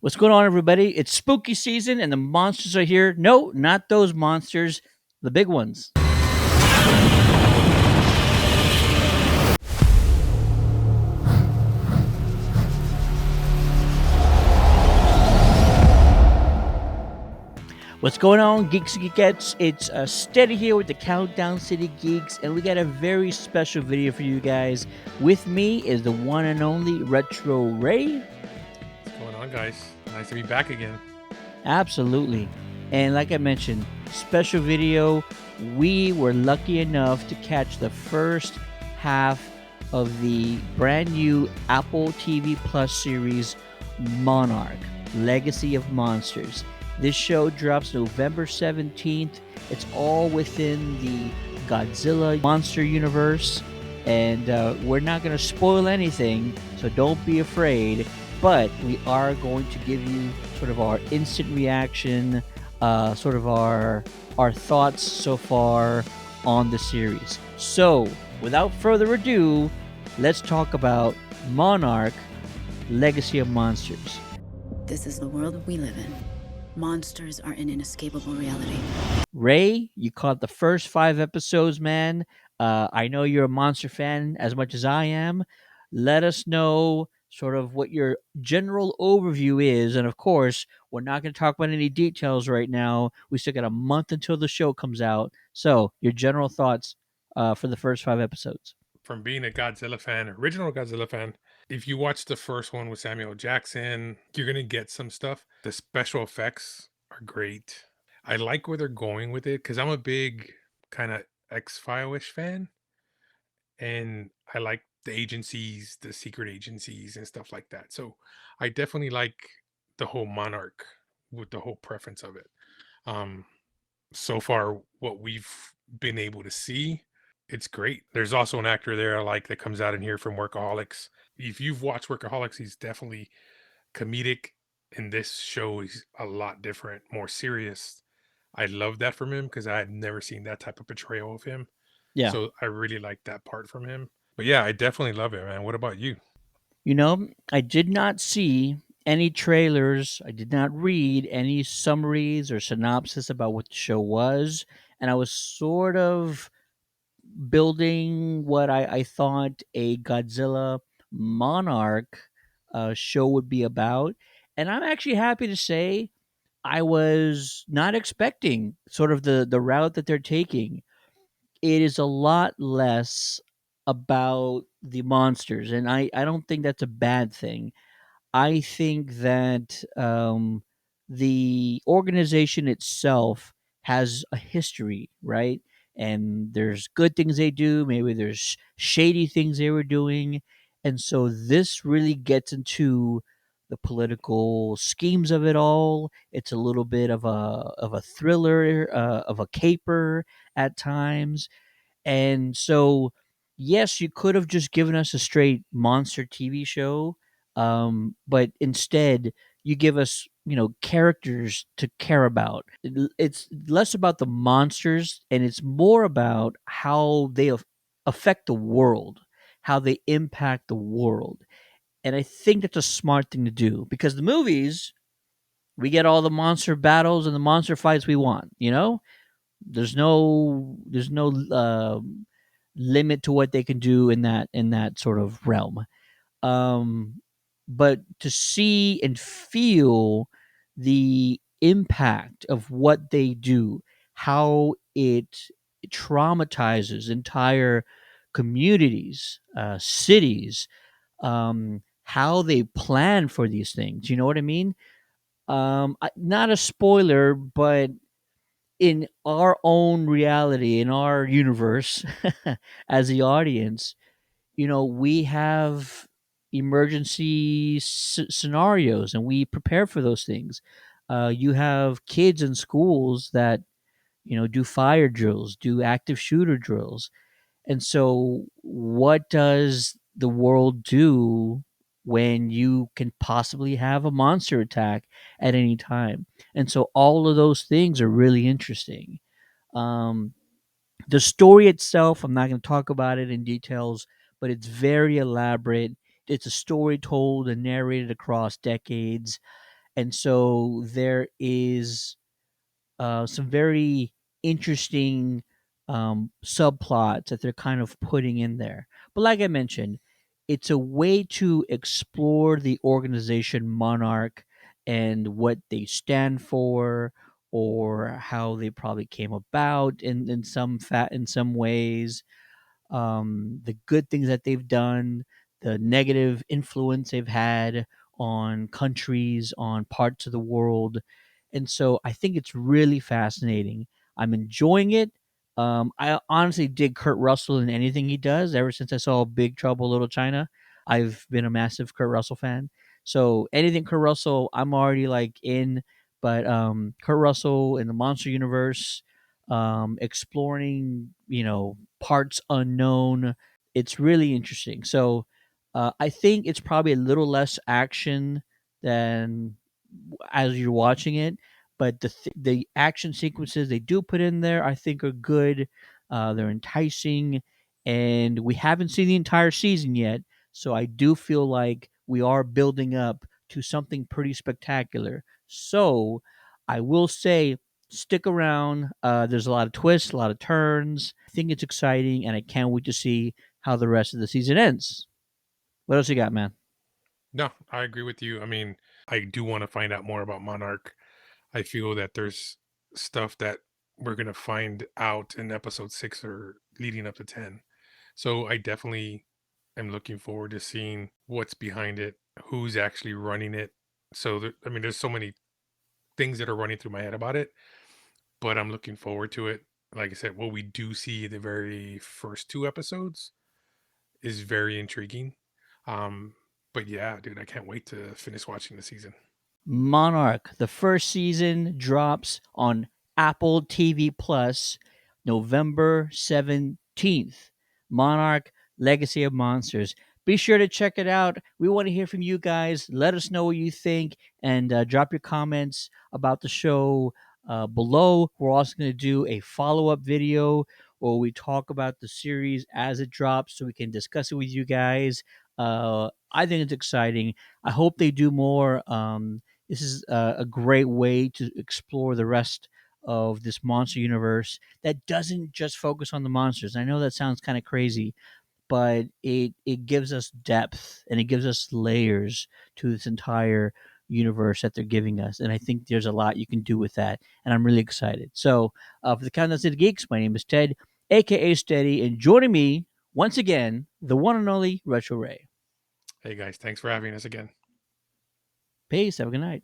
What's going on, everybody? It's spooky season and the monsters are here. No, not those monsters, the big ones. What's going on, Geeks and Geekettes? It's Steady here with the Countdown City Geeks, and we got a very special video for you guys. With me is the one and only Retro Ray. What's going on, guys? Nice to be back again. Absolutely. And like I mentioned, special video. We were lucky enough to catch the first half of the brand new Apple TV Plus series, Monarch, Legacy of Monsters. This show drops November 17th. It's all within the Godzilla monster universe. And we're not going to spoil anything, so don't be afraid. But we are going to give you sort of our instant reaction, sort of our thoughts so far on the series. So, without further ado, let's talk about Monarch, Legacy of Monsters. This is the world we live in. Monsters are an inescapable reality. Ray, you caught the first 5 episodes, man. I know you're a monster fan as much as I am. Let us know sort of what your general overview is. And of course, we're not going to talk about any details right now. We still got a month until the show comes out. So, your general thoughts for the first 5 episodes. From being a Godzilla fan, original Godzilla fan, if you watch the first one with Samuel Jackson, you're going to get some stuff. The special effects are great. I like where they're going with it because I'm a big kind of X-File-ish fan. And I like the agencies, the secret agencies and stuff like that. So I definitely like the whole Monarch with the whole preference of it. Um, so far, what we've been able to see, it's great. There's also an actor there I like that comes out in here from Workaholics. If you've watched Workaholics, he's definitely comedic. In this show, he's a lot different, more serious. I love that from him because I had never seen that type of portrayal of him. Yeah. So I really like that part from him. But yeah, I definitely love it, man. What about you? You know, I did not see any trailers. I did not read any summaries or synopsis about what the show was. And I was sort of building what I thought a Godzilla Monarch show would be about. And I'm actually happy to say I was not expecting sort of the route that they're taking. It is a lot less about the monsters. And I don't think that's a bad thing. I think that the organization itself has a history, right? And there's good things they do. Maybe there's shady things they were doing, and so this really gets into the political schemes of it all. It's a little bit of a thriller, of a caper at times, and so, yes, you could have just given us a straight monster TV show, but instead you give us, characters to care about. It's less about the monsters and it's more about how they affect the world, how they impact the world. And I think that's a smart thing to do because the movies, we get all the monster battles and the monster fights we want, there's no limit to what they can do in that sort of realm. Um, but to see and feel the impact of what they do, how it traumatizes entire communities, cities, how they plan for these things. You know what I mean? Not a spoiler, but in our own reality, in our universe, as the audience, we have emergency scenarios and we prepare for those things. You have kids in schools that, do fire drills, do active shooter drills. And so, what does the world do when you can possibly have a monster attack at any time? And so, all of those things are really interesting. Um, the story itself, I'm not going to talk about it in details, but it's very elaborate. It's a story told and narrated across decades, And so there is some very interesting subplots that they're kind of putting in there. But like I mentioned, it's a way to explore the organization Monarch and what they stand for, or how they probably came about in some ways, the good things that they've done, the negative influence they've had on countries, on parts of the world. And so I think it's really fascinating. I'm enjoying it. I honestly dig Kurt Russell in anything he does. Ever since I saw Big Trouble Little China, I've been a massive Kurt Russell fan. So anything Kurt Russell, I'm already like in. But Kurt Russell in the Monster Universe, exploring, parts unknown. It's really interesting. So I think it's probably a little less action than as you're watching it, but the action sequences they do put in there, I think, are good. They're enticing, and we haven't seen the entire season yet, so I do feel like we are building up to something pretty spectacular. So I will say, stick around. There's a lot of twists, a lot of turns. I think it's exciting, and I can't wait to see how the rest of the season ends. What else you got, man? No, I agree with you. I mean, I do want to find out more about Monarch. I feel that there's stuff that we're going to find out in episode 6 or leading up to 10. So I definitely am looking forward to seeing what's behind it, who's actually running it. So, I mean, there's so many things that are running through my head about it, but I'm looking forward to it. Like I said, what we do see the very first 2 episodes is very intriguing. Um, but yeah, dude, I can't wait to finish watching the season. Monarch, the first season drops on Apple TV Plus November 17th. Monarch, Legacy of Monsters. Be sure to check it out. We want to hear from you guys. Let us know what you think, and drop your comments about the show below. We're also going to do a follow up video where we talk about the series as it drops so we can discuss it with you guys. I think it's exciting. I hope they do more. This is a great way to explore the rest of this monster universe that doesn't just focus on the monsters. I know that sounds kind of crazy, but it gives us depth and it gives us layers to this entire universe that they're giving us. And I think there's a lot you can do with that. And I'm really excited. So for the Countdown to the Geeks, my name is Ted, aka Steady, and joining me once again, the one and only Retro Ray. Hey guys, thanks for having us again. Peace. Have a good night.